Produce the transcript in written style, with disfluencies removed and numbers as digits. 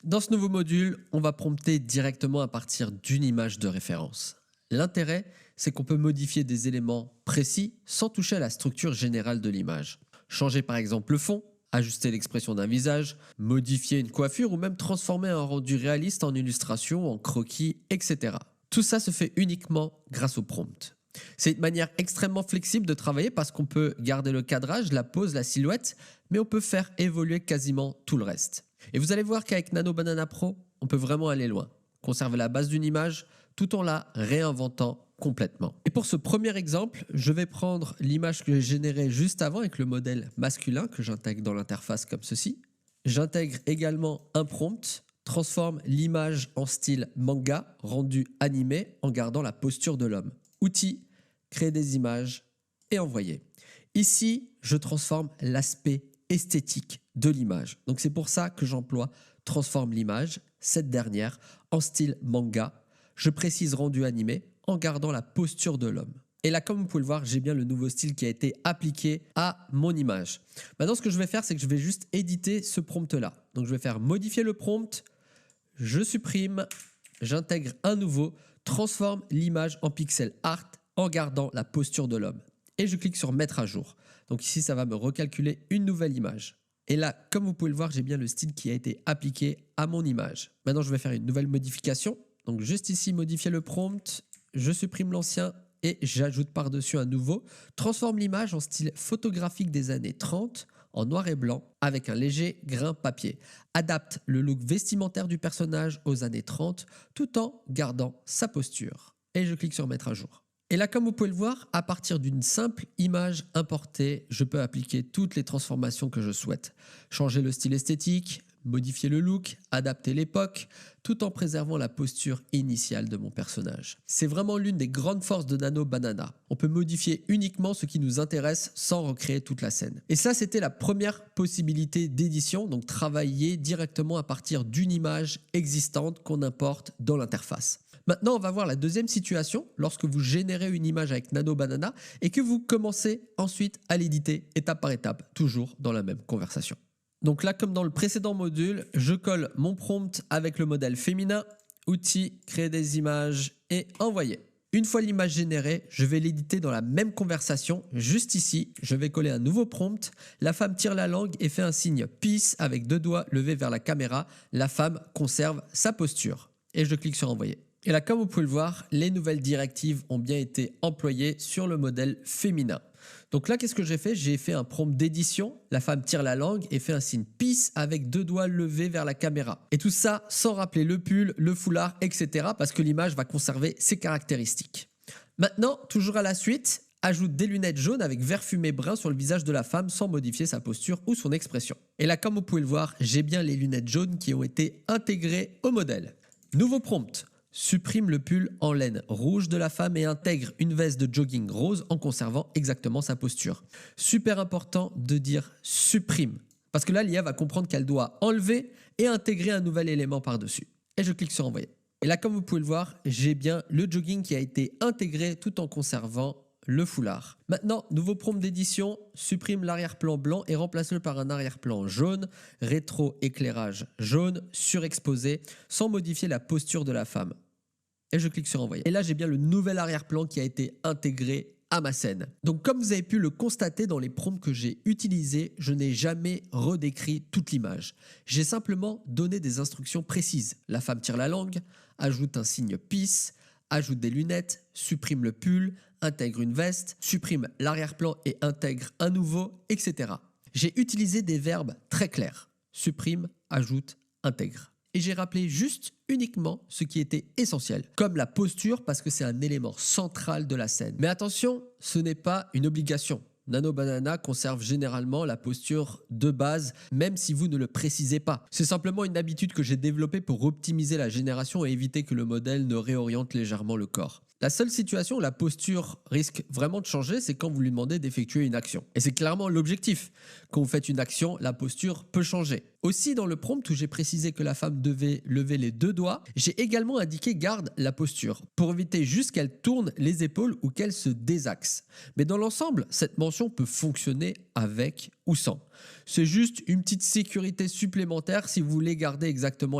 Dans ce nouveau module, on va prompter directement à partir d'une image de référence. L'intérêt, c'est qu'on peut modifier des éléments précis sans toucher à la structure générale de l'image. Changer par exemple le fond, ajuster l'expression d'un visage, modifier une coiffure ou même transformer un rendu réaliste en illustration, en croquis, etc. Tout ça se fait uniquement grâce au prompt. C'est une manière extrêmement flexible de travailler parce qu'on peut garder le cadrage, la pose, la silhouette, mais on peut faire évoluer quasiment tout le reste. Et vous allez voir qu'avec Nano Banana Pro, on peut vraiment aller loin, conserver la base d'une image tout en la réinventant complètement. Et pour ce premier exemple, je vais prendre l'image que j'ai générée juste avant avec le modèle masculin que j'intègre dans l'interface comme ceci. J'intègre également un prompt, transforme l'image en style manga, rendu animé en gardant la posture de l'homme. Outils, créer des images et envoyer. Ici, je transforme l'aspect esthétique de l'image. Donc c'est pour ça que j'emploie transforme l'image, cette dernière, en style manga. Je précise rendu animé en gardant la posture de l'homme. Et là, comme vous pouvez le voir, j'ai bien le nouveau style qui a été appliqué à mon image. Maintenant, ce que je vais faire, c'est que je vais juste éditer ce prompt-là. Donc je vais faire modifier le prompt, je supprime, j'intègre un nouveau, transforme l'image en pixel art en gardant la posture de l'homme. Et je clique sur mettre à jour. Donc ici, ça va me recalculer une nouvelle image. Et là, comme vous pouvez le voir, j'ai bien le style qui a été appliqué à mon image. Maintenant, je vais faire une nouvelle modification. Donc juste ici, modifier le prompt, je supprime l'ancien et j'ajoute par-dessus un nouveau. Transforme l'image en style photographique des années 30 en noir et blanc avec un léger grain papier. Adapte le look vestimentaire du personnage aux années 30 tout en gardant sa posture. Et je clique sur mettre à jour. Et là, comme vous pouvez le voir, à partir d'une simple image importée, je peux appliquer toutes les transformations que je souhaite. Changer le style esthétique, modifier le look, adapter l'époque, tout en préservant la posture initiale de mon personnage. C'est vraiment l'une des grandes forces de Nano Banana. On peut modifier uniquement ce qui nous intéresse sans recréer toute la scène. Et ça, c'était la première possibilité d'édition, donc travailler directement à partir d'une image existante qu'on importe dans l'interface. Maintenant, on va voir la deuxième situation lorsque vous générez une image avec Nano Banana et que vous commencez ensuite à l'éditer étape par étape, toujours dans la même conversation. Donc là, comme dans le précédent module, je colle mon prompt avec le modèle féminin, outils, créer des images et envoyer. Une fois l'image générée, je vais l'éditer dans la même conversation. Juste ici, je vais coller un nouveau prompt. La femme tire la langue et fait un signe peace avec deux doigts levés vers la caméra. La femme conserve sa posture. Et je clique sur envoyer. Et là, comme vous pouvez le voir, les nouvelles directives ont bien été employées sur le modèle féminin. Donc là, qu'est-ce que j'ai fait? J'ai fait un prompt d'édition. La femme tire la langue et fait un signe peace avec deux doigts levés vers la caméra. Et tout ça sans rappeler le pull, le foulard, etc. parce que l'image va conserver ses caractéristiques. Maintenant, toujours à la suite, ajoute des lunettes jaunes avec vert fumé brun sur le visage de la femme sans modifier sa posture ou son expression. Et là, comme vous pouvez le voir, j'ai bien les lunettes jaunes qui ont été intégrées au modèle. Nouveau prompt. Supprime le pull en laine rouge de la femme et intègre une veste de jogging rose en conservant exactement sa posture. Super important de dire supprime, parce que là l'IA va comprendre qu'elle doit enlever et intégrer un nouvel élément par-dessus. Et je clique sur envoyer. Et là, comme vous pouvez le voir, j'ai bien le jogging qui a été intégré tout en conservant le foulard. Maintenant, nouveau prompt d'édition, supprime l'arrière-plan blanc et remplace-le par un arrière-plan jaune, rétro-éclairage jaune, surexposé, sans modifier la posture de la femme. Et je clique sur envoyer. Et là, j'ai bien le nouvel arrière-plan qui a été intégré à ma scène. Donc comme vous avez pu le constater dans les prompts que j'ai utilisés, je n'ai jamais redécrit toute l'image. J'ai simplement donné des instructions précises. La femme tire la langue, ajoute un signe peace, ajoute des lunettes, supprime le pull, intègre une veste, supprime l'arrière-plan et intègre un nouveau, etc. J'ai utilisé des verbes très clairs. Supprime, ajoute, intègre. Et j'ai rappelé juste uniquement ce qui était essentiel, comme la posture parce que c'est un élément central de la scène. Mais attention, ce n'est pas une obligation. Nano Banana conserve généralement la posture de base, même si vous ne le précisez pas. C'est simplement une habitude que j'ai développée pour optimiser la génération et éviter que le modèle ne réoriente légèrement le corps. La seule situation où la posture risque vraiment de changer, c'est quand vous lui demandez d'effectuer une action. Et c'est clairement l'objectif. Quand vous faites une action, la posture peut changer. Aussi, dans le prompt où j'ai précisé que la femme devait lever les deux doigts, j'ai également indiqué garde la posture pour éviter juste qu'elle tourne les épaules ou qu'elle se désaxe. Mais dans l'ensemble, cette mention peut fonctionner avec ou sans. C'est juste une petite sécurité supplémentaire si vous voulez garder exactement